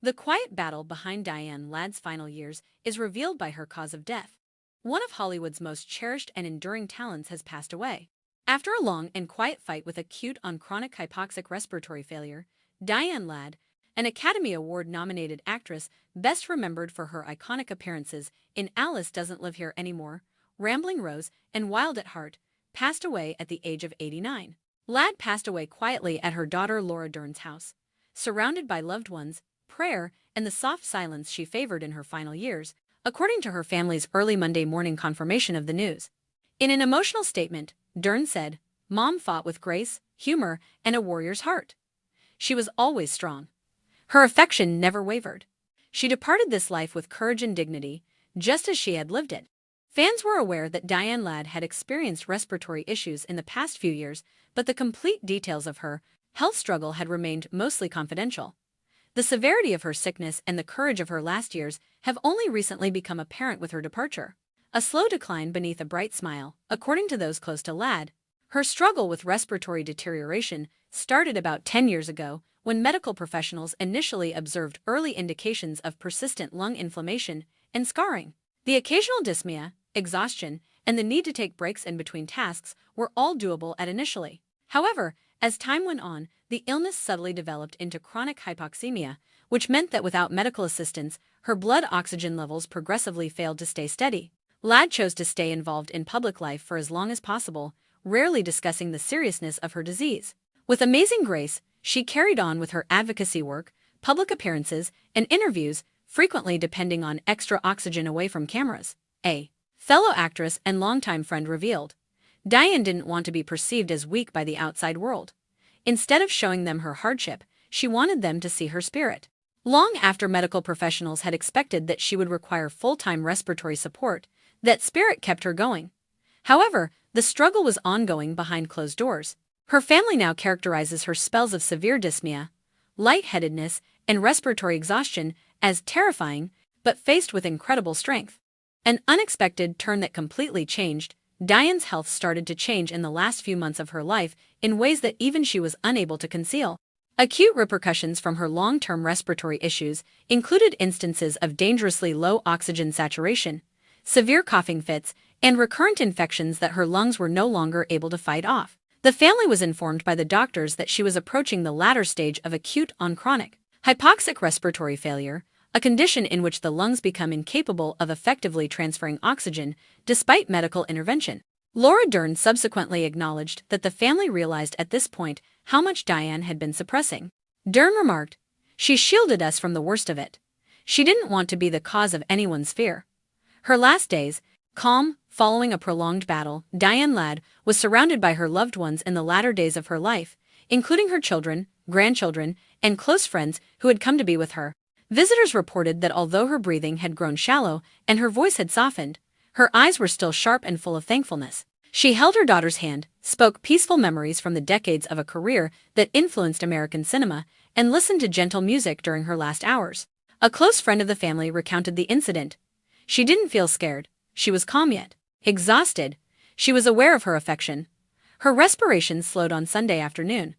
The quiet battle behind Diane Ladd's final years is revealed by her cause of death. One of Hollywood's most cherished and enduring talents has passed away. After a long and quiet fight with acute-on-chronic hypoxic respiratory failure, Diane Ladd, an Academy Award-nominated actress best remembered for her iconic appearances in Alice Doesn't Live Here Anymore, Rambling Rose, and Wild at Heart, passed away at the age of 89. Ladd passed away quietly at her daughter Laura Dern's house, surrounded by loved ones, prayer, and the soft silence she favored in her final years, according to her family's early Monday morning confirmation of the news. In an emotional statement, Dern said, "Mom fought with grace, humor, and a warrior's heart. She was always strong. Her affection never wavered. She departed this life with courage and dignity, just as she had lived it." Fans were aware that Diane Ladd had experienced respiratory issues in the past few years, but the complete details of her health struggle had remained mostly confidential. The severity of her sickness and the courage of her last years have only recently become apparent with her departure. A slow decline beneath a bright smile, according to those close to Ladd. Her struggle with respiratory deterioration started about 10 years ago when medical professionals initially observed early indications of persistent lung inflammation and scarring. The occasional dyspnea, exhaustion, and the need to take breaks in between tasks were all doable at initially. However, as time went on, the illness subtly developed into chronic hypoxemia, which meant that without medical assistance, her blood oxygen levels progressively failed to stay steady. Ladd chose to stay involved in public life for as long as possible, rarely discussing the seriousness of her disease. With amazing grace, she carried on with her advocacy work, public appearances, and interviews, frequently depending on extra oxygen away from cameras. A fellow actress and longtime friend revealed, Diane didn't want to be perceived as weak by the outside world. Instead of showing them her hardship, she wanted them to see her spirit. Long after medical professionals had expected that she would require full-time respiratory support, that spirit kept her going. However, the struggle was ongoing behind closed doors. Her family now characterizes her spells of severe dyspnea, lightheadedness, and respiratory exhaustion as terrifying, but faced with incredible strength. An unexpected turn that completely changed Diane's health started to change in the last few months of her life in ways that even she was unable to conceal. Acute repercussions from her long-term respiratory issues included instances of dangerously low oxygen saturation, severe coughing fits, and recurrent infections that her lungs were no longer able to fight off. The family was informed by the doctors that she was approaching the latter stage of acute-on-chronic hypoxic respiratory failure, a condition in which the lungs become incapable of effectively transferring oxygen despite medical intervention. Laura Dern subsequently acknowledged that the family realized at this point how much Diane had been suppressing. Dern remarked, "She shielded us from the worst of it. She didn't want to be the cause of anyone's fear." Her last days, calm, following a prolonged battle, Diane Ladd was surrounded by her loved ones in the latter days of her life, including her children, grandchildren, and close friends who had come to be with her. Visitors reported that although her breathing had grown shallow and her voice had softened, her eyes were still sharp and full of thankfulness. She held her daughter's hand, spoke peaceful memories from the decades of a career that influenced American cinema, and listened to gentle music during her last hours. A close friend of the family recounted the incident. "She didn't feel scared. She was calm yet exhausted. She was aware of her affection. Her respiration slowed on Sunday afternoon.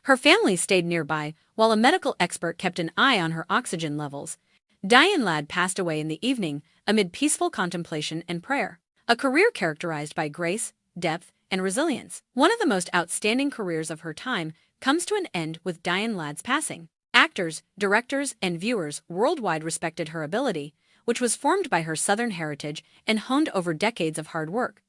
Her family stayed nearby while a medical expert kept an eye on her oxygen levels." Diane Ladd passed away in the evening amid peaceful contemplation and prayer. A career characterized by grace, depth, and resilience. One of the most outstanding careers of her time comes to an end with Diane Ladd's passing. Actors, directors, and viewers worldwide respected her ability, which was formed by her Southern heritage and honed over decades of hard work.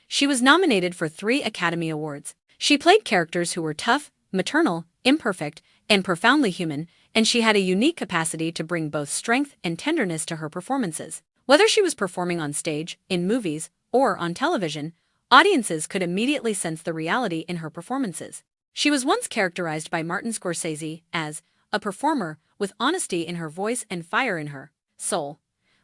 She was nominated for 3 Academy Awards. She played characters who were tough, maternal, imperfect, and profoundly human, and she had a unique capacity to bring both strength and tenderness to her performances. Whether she was performing on stage, in movies, or on television, audiences could immediately sense the reality in her performances. She was once characterized by Martin Scorsese as a performer with honesty in her voice and fire in her soul.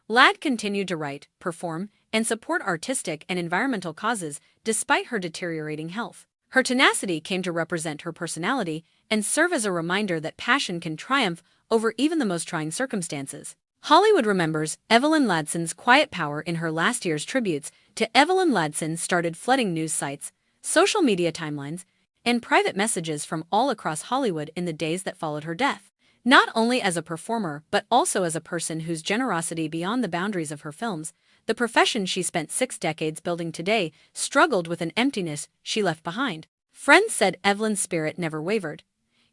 Ladd continued to write, perform, and support artistic and environmental causes despite her deteriorating health. Her tenacity came to represent her personality and serve as a reminder that passion can triumph over even the most trying circumstances. Hollywood remembers Evelyn Laddson's quiet power in her last year's. Tributes to Evelyn Ladson started flooding news sites, social media timelines, and private messages from all across Hollywood in the days that followed her death. Not only as a performer but also as a person whose generosity beyond the boundaries of her films, the profession she spent 6 decades building today struggled with an emptiness she left behind. Friends said Evelyn's spirit never wavered.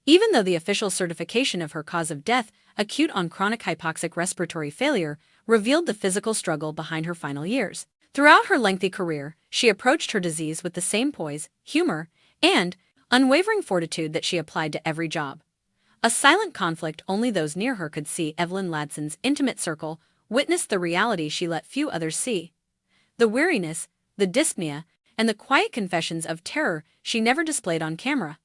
Even though the official certification of her cause of death, acute-on-chronic hypoxic respiratory failure, revealed the physical struggle behind her final years. Throughout her lengthy career, she approached her disease with the same poise, humor, and unwavering fortitude that she applied to every job. A silent conflict only those near her could see. Evelyn Laddson's intimate circle witnessed the reality she let few others see. The weariness, the dyspnea, and the quiet confessions of terror she never displayed on camera,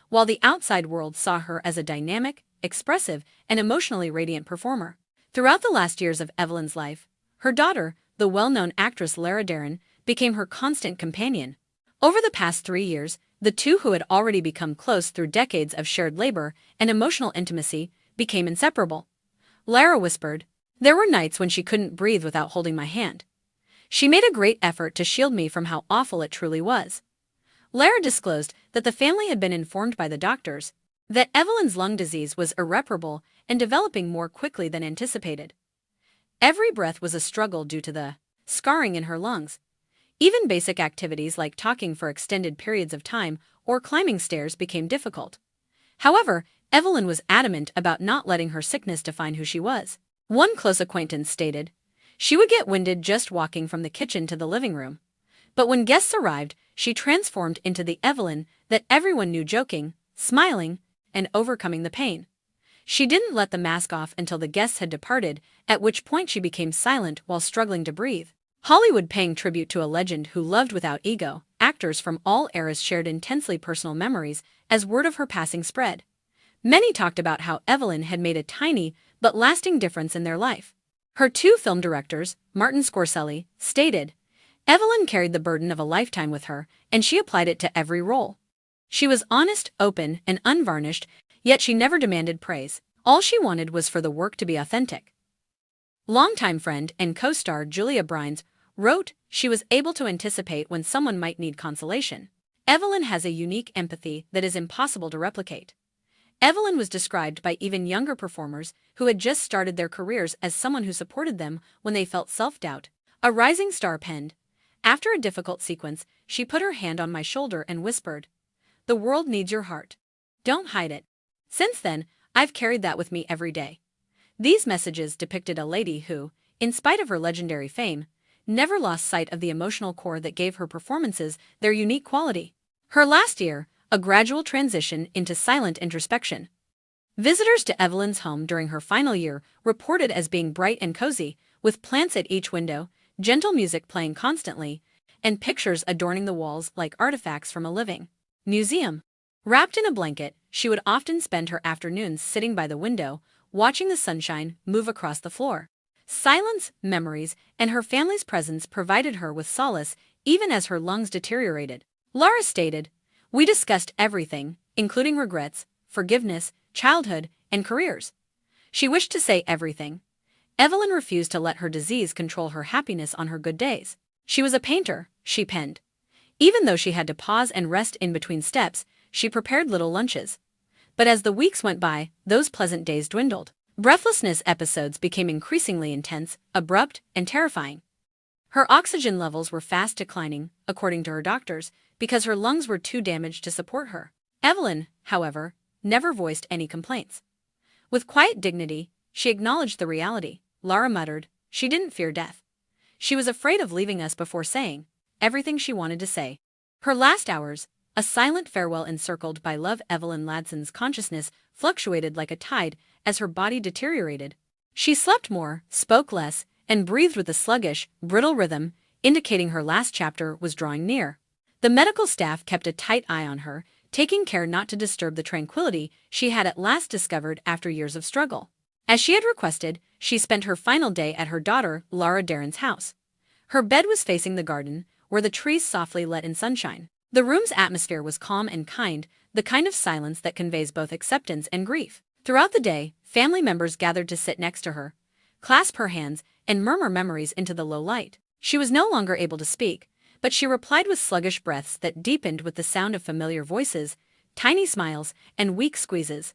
while the outside world saw her as a dynamic, expressive, and emotionally radiant performer. Throughout the last years of Evelyn's life, her daughter, the well-known actress Laura Dern, became her constant companion. Over the past 3 years, the two, who had already become close through decades of shared labor and emotional intimacy, became inseparable. Lara whispered, "There were nights when she couldn't breathe without holding my hand. She made a great effort to shield me from how awful it truly was." Lara disclosed that the family had been informed by the doctors that Evelyn's lung disease was irreparable and developing more quickly than anticipated. Every breath was a struggle due to the scarring in her lungs. Even basic activities like talking for extended periods of time or climbing stairs became difficult. However, Evelyn was adamant about not letting her sickness define who she was. One close acquaintance stated, "She would get winded just walking from the kitchen to the living room. But when guests arrived, she transformed into the Evelyn that everyone knew, joking, smiling, and overcoming the pain. She didn't let the mask off until the guests had departed, at which point she became silent while struggling to breathe." Hollywood paying tribute to a legend who loved without ego, actors from all eras shared intensely personal memories as word of her passing spread. Many talked about how Evelyn had made a tiny but lasting difference in their life. Her two film directors, Martin Scorsese, stated, "Evelyn carried the burden of a lifetime with her, and she applied it to every role. She was honest, open, and unvarnished, yet she never demanded praise. All she wanted was for the work to be authentic." Longtime friend and co-star Julia Brines wrote, "She was able to anticipate when someone might need consolation. Evelyn has a unique empathy that is impossible to replicate." Evelyn was described by even younger performers who had just started their careers as someone who supported them when they felt self-doubt. A rising star penned, "After a difficult sequence, she put her hand on my shoulder and whispered, 'The world needs your heart. Don't hide it.' Since then, I've carried that with me every day." These messages depicted a lady who, in spite of her legendary fame, never lost sight of the emotional core that gave her performances their unique quality. Her last year, a gradual transition into silent introspection. Visitors to Evelyn's home during her final year reported as being bright and cozy, with plants at each window, gentle music playing constantly, and pictures adorning the walls like artifacts from a living museum. Wrapped in a blanket, she would often spend her afternoons sitting by the window, watching the sunshine move across the floor. Silence, memories, and her family's presence provided her with solace even as her lungs deteriorated. Laura stated, "We discussed everything, including regrets, forgiveness, childhood, and careers." She wished to say everything. Evelyn refused to let her disease control her happiness on her good days. She was a painter, she penned. Even though she had to pause and rest in between steps, she prepared little lunches. But as the weeks went by, those pleasant days dwindled. Breathlessness episodes became increasingly intense, abrupt, and terrifying. Her oxygen levels were fast declining, according to her doctors, because her lungs were too damaged to support her. Evelyn, however, never voiced any complaints. With quiet dignity, she acknowledged the reality. Laura muttered, "She didn't fear death. She was afraid of leaving us before saying everything she wanted to say." Her last hours, a silent farewell encircled by love. Evelyn Laddson's consciousness fluctuated like a tide as her body deteriorated. She slept more, spoke less, and breathed with a sluggish, brittle rhythm, indicating her last chapter was drawing near. The medical staff kept a tight eye on her, taking care not to disturb the tranquility she had at last discovered after years of struggle. As she had requested, she spent her final day at her daughter Laura Dern's house. Her bed was facing the garden, where the trees softly let in sunshine. The room's atmosphere was calm and kind, the kind of silence that conveys both acceptance and grief. Throughout the day, family members gathered to sit next to her, clasp her hands, and murmur memories into the low light. She was no longer able to speak, but she replied with sluggish breaths that deepened with the sound of familiar voices, tiny smiles, and weak squeezes.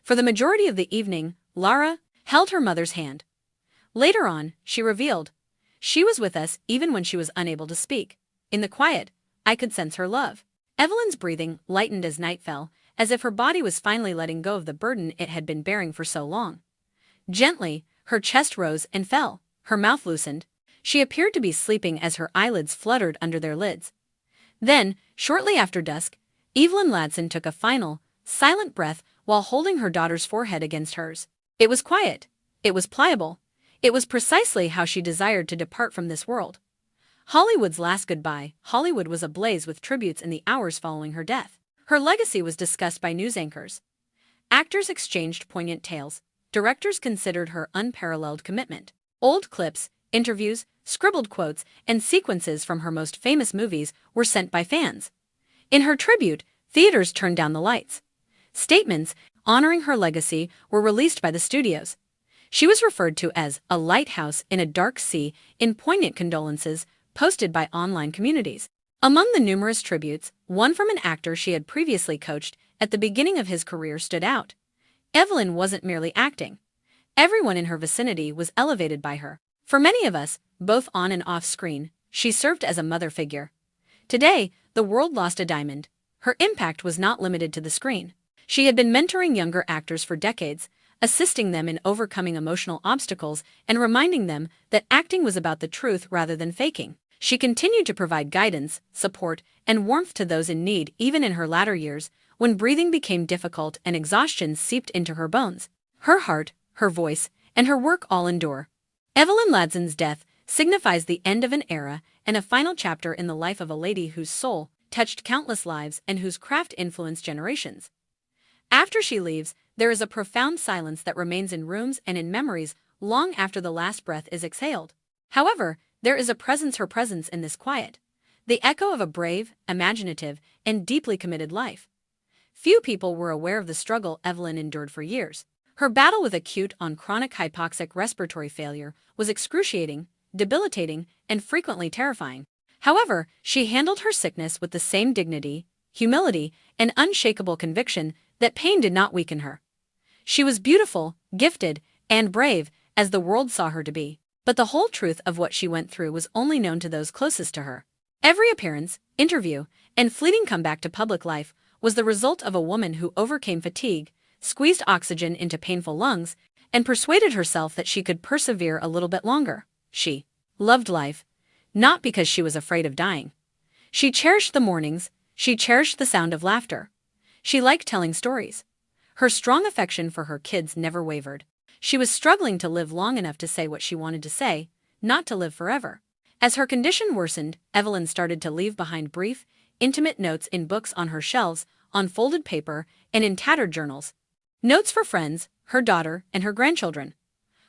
For the majority of the evening, Laura held her mother's hand. Later on, she revealed, "She was with us even when she was unable to speak. In the quiet, I could sense her love." Evelyn's breathing lightened as night fell, as if her body was finally letting go of the burden it had been bearing for so long. Gently, her chest rose and fell, her mouth loosened. She appeared to be sleeping as her eyelids fluttered under their lids. Then, shortly after dusk, Evelyn Ladson took a final, silent breath while holding her daughter's forehead against hers. It was quiet. It was pliable. It was precisely how she desired to depart from this world. Hollywood's last goodbye. Hollywood was ablaze with tributes in the hours following her death. Her legacy was discussed by news anchors. Actors exchanged poignant tales. Directors considered her unparalleled commitment. Old clips, interviews, scribbled quotes, and sequences from her most famous movies were sent by fans. In her tribute, theaters turned down the lights. Statements honoring her legacy were released by the studios. She was referred to as a lighthouse in a dark sea in poignant condolences posted by online communities. Among the numerous tributes, one from an actor she had previously coached at the beginning of his career stood out. Evelyn wasn't merely acting. Everyone in her vicinity was elevated by her. For many of us, both on and off screen, she served as a mother figure. Today, the world lost a diamond. Her impact was not limited to the screen. She had been mentoring younger actors for decades, assisting them in overcoming emotional obstacles and reminding them that acting was about the truth rather than faking. She continued to provide guidance, support, and warmth to those in need even in her latter years, when breathing became difficult and exhaustion seeped into her bones. Her heart, her voice, and her work all endure. Evelyn Ladson's death signifies the end of an era and a final chapter in the life of a lady whose soul touched countless lives and whose craft influenced generations. After she leaves, there is a profound silence that remains in rooms and in memories long after the last breath is exhaled. However, there is her presence in this quiet, the echo of a brave, imaginative, and deeply committed life. Few people were aware of the struggle Evelyn endured for years. Her battle with acute-on-chronic hypoxic respiratory failure was excruciating, debilitating, and frequently terrifying. However, she handled her sickness with the same dignity, humility, and unshakable conviction that pain did not weaken her. She was beautiful, gifted, and brave, as the world saw her to be. But the whole truth of what she went through was only known to those closest to her. Every appearance, interview, and fleeting comeback to public life was the result of a woman who overcame fatigue, squeezed oxygen into painful lungs, and persuaded herself that she could persevere a little bit longer. She loved life, not because she was afraid of dying. She cherished the mornings, she cherished the sound of laughter. She liked telling stories. Her strong affection for her kids never wavered. She was struggling to live long enough to say what she wanted to say, not to live forever. As her condition worsened, Evelyn started to leave behind brief, intimate notes in books on her shelves, on folded paper, and in tattered journals. Notes for friends, her daughter, and her grandchildren.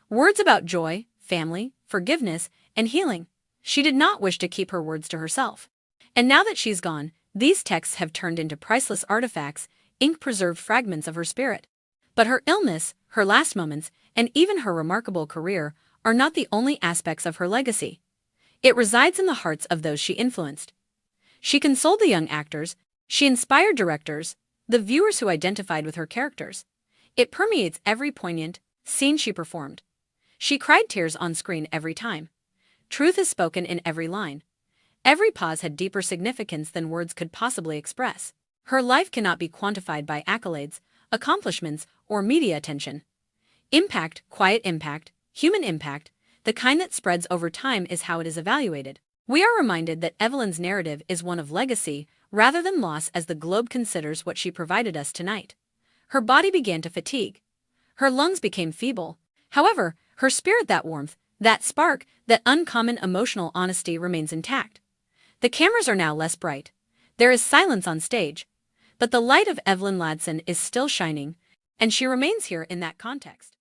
Words about joy, family, forgiveness, and healing. She did not wish to keep her words to herself. And now that she's gone, these texts have turned into priceless artifacts, ink-preserved fragments of her spirit. But her illness, her last moments, and even her remarkable career are not the only aspects of her legacy. It resides in the hearts of those she influenced. She consoled the young actors, she inspired directors, the viewers who identified with her characters. It permeates every poignant scene she performed. She cried tears on screen every time. Truth is spoken in every line. Every pause had deeper significance than words could possibly express. Her life cannot be quantified by accolades, accomplishments, or media attention. Impact, quiet impact, human impact, the kind that spreads over time is how it is evaluated. We are reminded that Evelyn's narrative is one of legacy rather than loss as the globe considers what she provided us tonight. Her body began to fatigue. Her lungs became feeble. However, her spirit, that warmth, that spark, that uncommon emotional honesty remains intact. The cameras are now less bright. There is silence on stage. But the light of Evelyn Ladson is still shining, and she remains here in that context.